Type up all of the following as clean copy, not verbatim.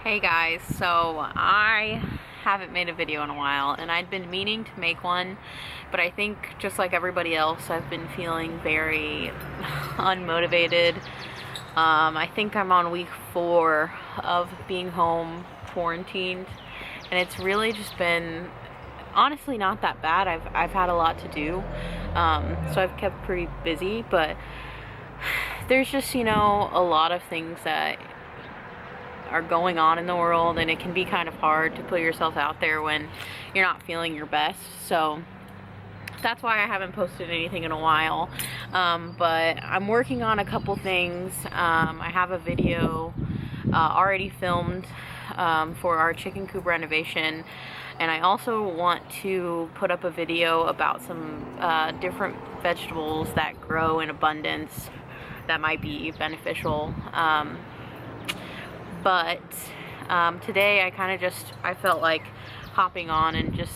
Hey guys, so I haven't made a video in a while and I'd been meaning to make one, but I think just like everybody else I've been feeling very unmotivated. I think I'm on week 4 of being home quarantined, and it's really just been honestly not that bad. I've had a lot to do, so I've kept pretty busy, but there's just, a lot of things that are going on in the world, and it can be kind of hard to put yourself out there when you're not feeling your best. So that's why I haven't posted anything in a while, but I'm working on a couple things. I have a video already filmed for our chicken coop renovation, and I also want to put up a video about some different vegetables that grow in abundance that might be beneficial. But today I felt like hopping on and just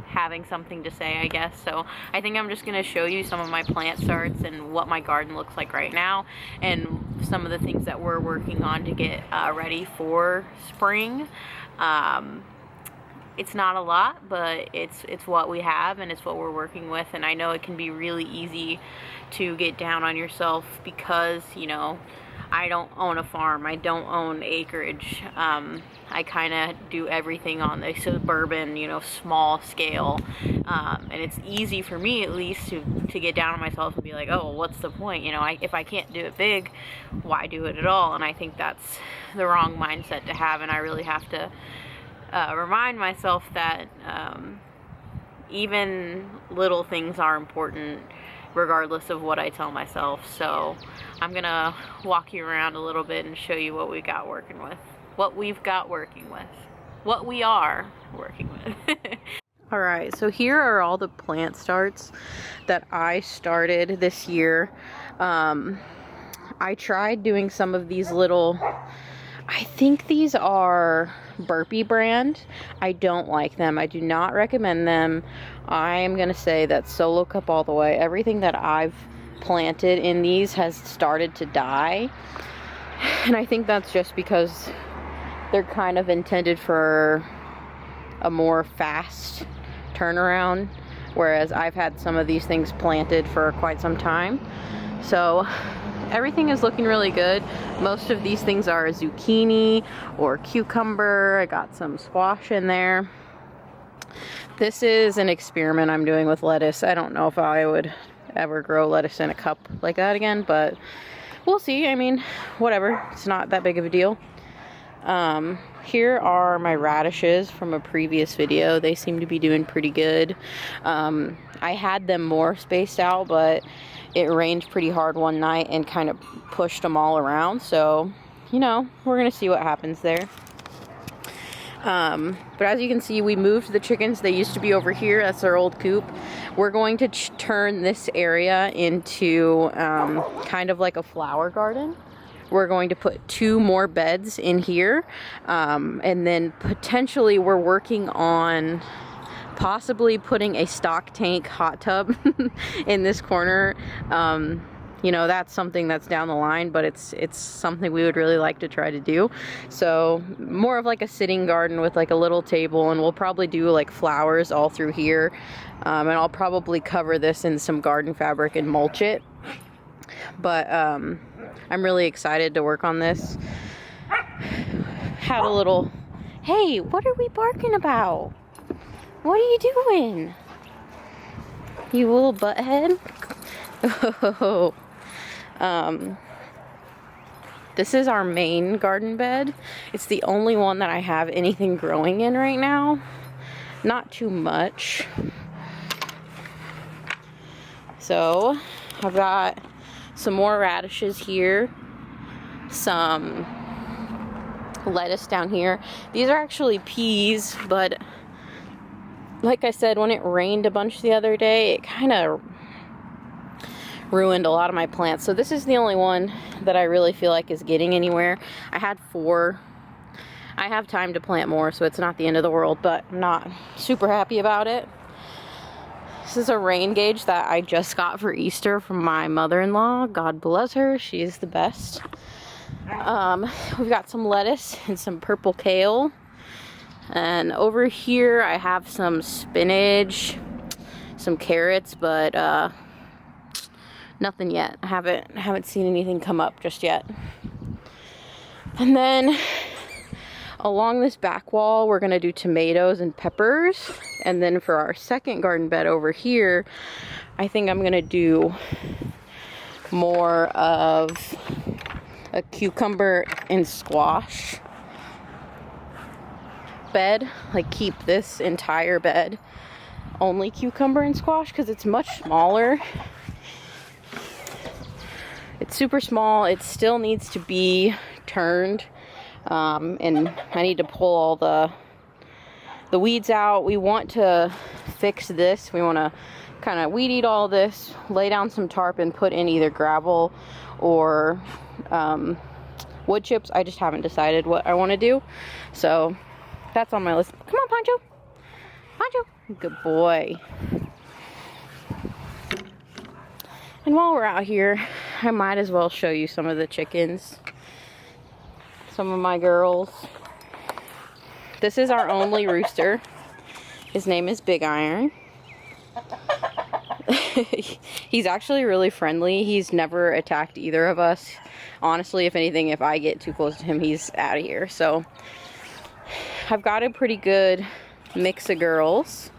having something to say, I guess. So I think I'm just going to show you some of my plant starts and what my garden looks like right now, and some of the things that we're working on to get ready for spring. It's not a lot, but it's what we have and it's what we're working with. And I know it can be really easy to get down on yourself because, I don't own a farm. I don't own acreage. I kind of do everything on the suburban, small scale. And it's easy for me, at least, to get down on myself and be like, oh, what's the point? If I can't do it big, why do it at all? And I think that's the wrong mindset to have. And I really have to remind myself that even little things are important, regardless of what I tell myself. So I'm gonna walk you around a little bit and show you what we got working with, what we've got working with, what we are working with. All right, so here are all the plant starts that I started this year. I tried doing some of these little, I think these are Burpee brand. I don't like them. I do not recommend them. I am going to say that solo cup all the way. Everything that I've planted in these has started to die. And I think that's just because they're kind of intended for a more fast turnaround, whereas I've had some of these things planted for quite some time. So everything is looking really good. Most of these things are zucchini or cucumber. I got some squash in there. This is an experiment I'm doing with lettuce. I don't know if I would ever grow lettuce in a cup like that again, but we'll see. I mean, whatever. It's not that big of a deal. Here are my radishes from a previous video. They seem to be doing pretty good. I had them more spaced out, but it rained pretty hard one night and kind of pushed them all around. So, we're going to see what happens there. But as you can see, we moved the chickens. They used to be over here. That's our old coop. We're going to turn this area into kind of like a flower garden. We're going to put 2 more beds in here. And then potentially we're working on possibly putting a stock tank hot tub in this corner. That's something that's down the line, but it's something we would really like to try to do. So more of like a sitting garden with like a little table, and we'll probably do like flowers all through here. And I'll probably cover this in some garden fabric and mulch it. But I'm really excited to work on this. Had a little, hey, what are we barking about? What are you doing? You little butthead? Oh. This is our main garden bed. It's the only one that I have anything growing in right now. Not too much. So I've got some more radishes here, some lettuce down here. These are actually peas, but like I said, when it rained a bunch the other day, it kind of ruined a lot of my plants. So this is the only one that I really feel like is getting anywhere. I had 4. I have time to plant more, so it's not the end of the world, but I'm not super happy about it. This is a rain gauge that I just got for Easter from my mother-in-law. God bless her. She is the best. We've got some lettuce and some purple kale. And over here I have some spinach, some carrots, but nothing yet. I haven't seen anything come up just yet. And then along this back wall, we're gonna do tomatoes and peppers. And then for our second garden bed over here, I think I'm gonna do more of a cucumber and squash bed. Like keep this entire bed only cucumber and squash because it's much smaller. It's super small. It still needs to be turned, and I need to pull all the weeds out. We want to fix this. We want to kind of weed eat all this, lay down some tarp, and put in either gravel or wood chips. I just haven't decided what I want to do, so that's on my list. Come on, Pancho. Pancho. Good boy. And while we're out here, I might as well show you some of the chickens. Some of my girls. This is our only rooster. His name is Big Iron. He's actually really friendly. He's never attacked either of us. Honestly, if anything, if I get too close to him, he's out of here. So I've got a pretty good mix of girls.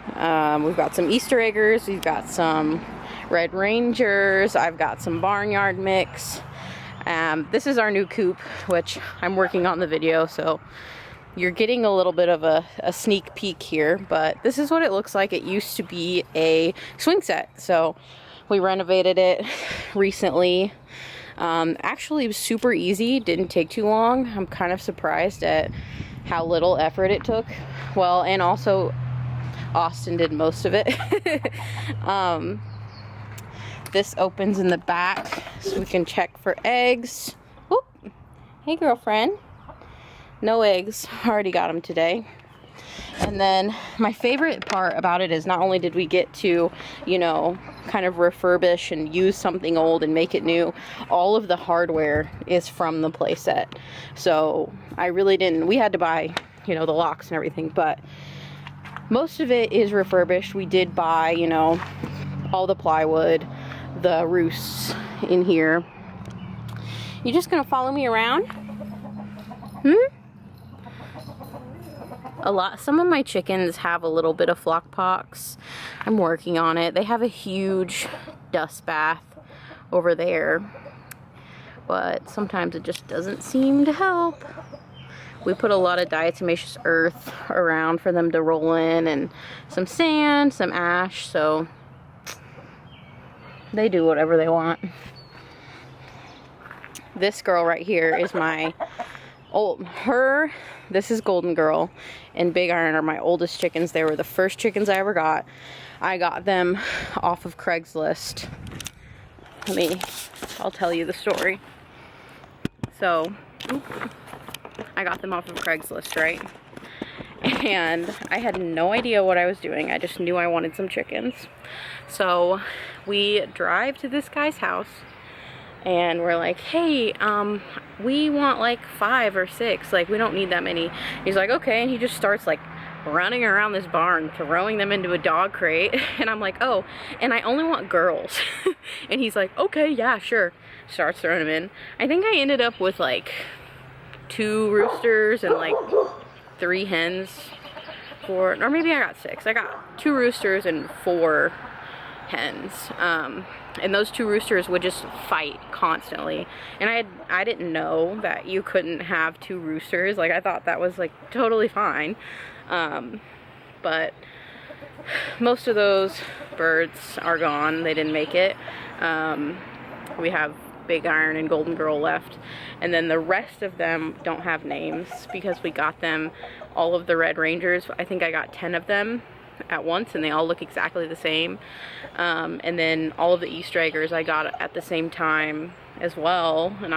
We've got some Easter eggers. We've got some Red Rangers. I've got some barnyard mix. This is our new coop, which I'm working on the video, so you're getting a little bit of a sneak peek here, but this is what it looks like. It used to be a swing set, so we renovated it recently. Actually, it was super easy. Didn't take too long. I'm kind of surprised at how little effort it took. Well, and also Austin did most of it. This opens in the back so we can check for eggs. Oop. Hey, girlfriend. No eggs. Already got them today. And then my favorite part about it is not only did we get to, you know, kind of refurbish and use something old and make it new, all of the hardware is from the playset. So I really didn't, we had to buy, you know, the locks and everything, but most of it is refurbished. We did buy, you know, all the plywood, the roosts in here. You just gonna follow me around? Some of my chickens have a little bit of flock pox. I'm working on it. They have a huge dust bath over there, but sometimes it just doesn't seem to help. We put a lot of diatomaceous earth around for them to roll in, and some sand, some ash, so they do whatever they want. This girl right here is my this is Golden Girl and Big Iron are my oldest chickens. They were the first chickens I ever got. I got them off of Craigslist. I'll tell you the story. So, I got them off of Craigslist, right? And I had no idea what I was doing. I just knew I wanted some chickens. So, we drive to this guy's house. And we're like, hey, we want like 5 or 6. Like, we don't need that many. He's like, okay. And he just starts like running around this barn, throwing them into a dog crate. And I'm like, oh, and I only want girls. And he's like, okay, yeah, sure. Starts throwing them in. I think I ended up with like 2 roosters and like 3 hens. Or maybe I got 6. I got 2 roosters and 4 hens. And those 2 roosters would just fight constantly. And I didn't know that you couldn't have 2 roosters. Like, I thought that was like totally fine. But most of those birds are gone. They didn't make it. We have Big Iron and Golden Girl left. And then the rest of them don't have names because we got them, all of the Red Rangers. I think I got 10 of them at once, and they all look exactly the same. And then all of the Easter eggers I got at the same time as well, and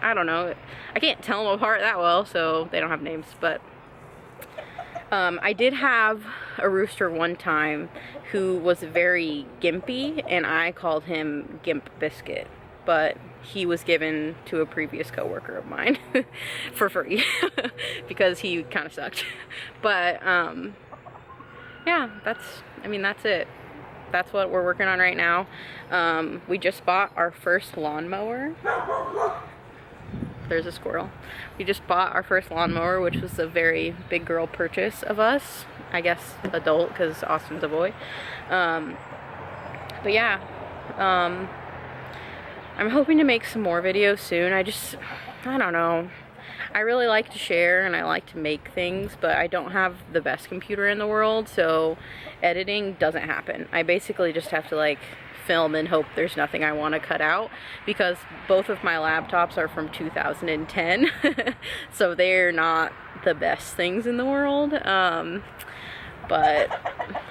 I don't know, I can't tell them apart that well, so they don't have names. But I did have a rooster one time who was very gimpy, and I called him Gimp Biscuit. but he was given to a previous coworker of mine for free because he kind of sucked. But yeah, that's it. That's what we're working on right now. We just bought our first lawnmower. There's a squirrel. We just bought our first lawnmower, which was a very big girl purchase of us. I guess adult, because Austin's a boy. But yeah, I'm hoping to make some more videos soon. I don't know. I really like to share and I like to make things, but I don't have the best computer in the world, so editing doesn't happen. I basically just have to like film and hope there's nothing I want to cut out, because both of my laptops are from 2010 so they're not the best things in the world. But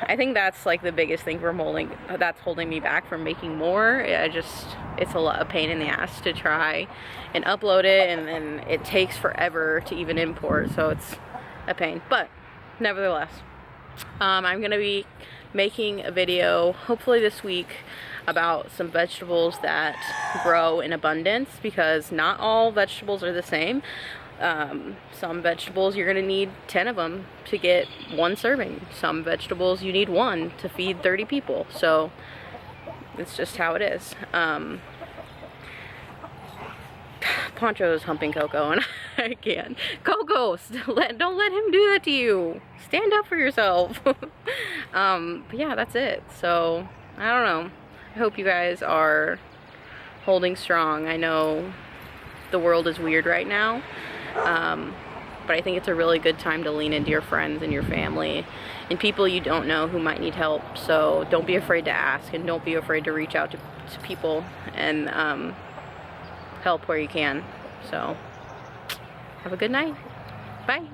I think that's like the biggest thing that's holding me back from making more. It's a pain in the ass to try and upload it, and then it takes forever to even import, so it's a pain. But nevertheless, I'm gonna be making a video hopefully this week about some vegetables that grow in abundance, because not all vegetables are the same. Some vegetables you're gonna need 10 of them to get one serving. Some vegetables you need one to feed 30 people. So it's just how it is. Poncho is humping Coco and I can't. Coco, don't let him do that to you. Stand up for yourself. But yeah, that's it. So I don't know. I hope you guys are holding strong. I know the world is weird right now. But I think it's a really good time to lean into your friends and your family and people you don't know who might need help. So don't be afraid to ask, and don't be afraid to reach out to people and help where you can. So have a good night. Bye.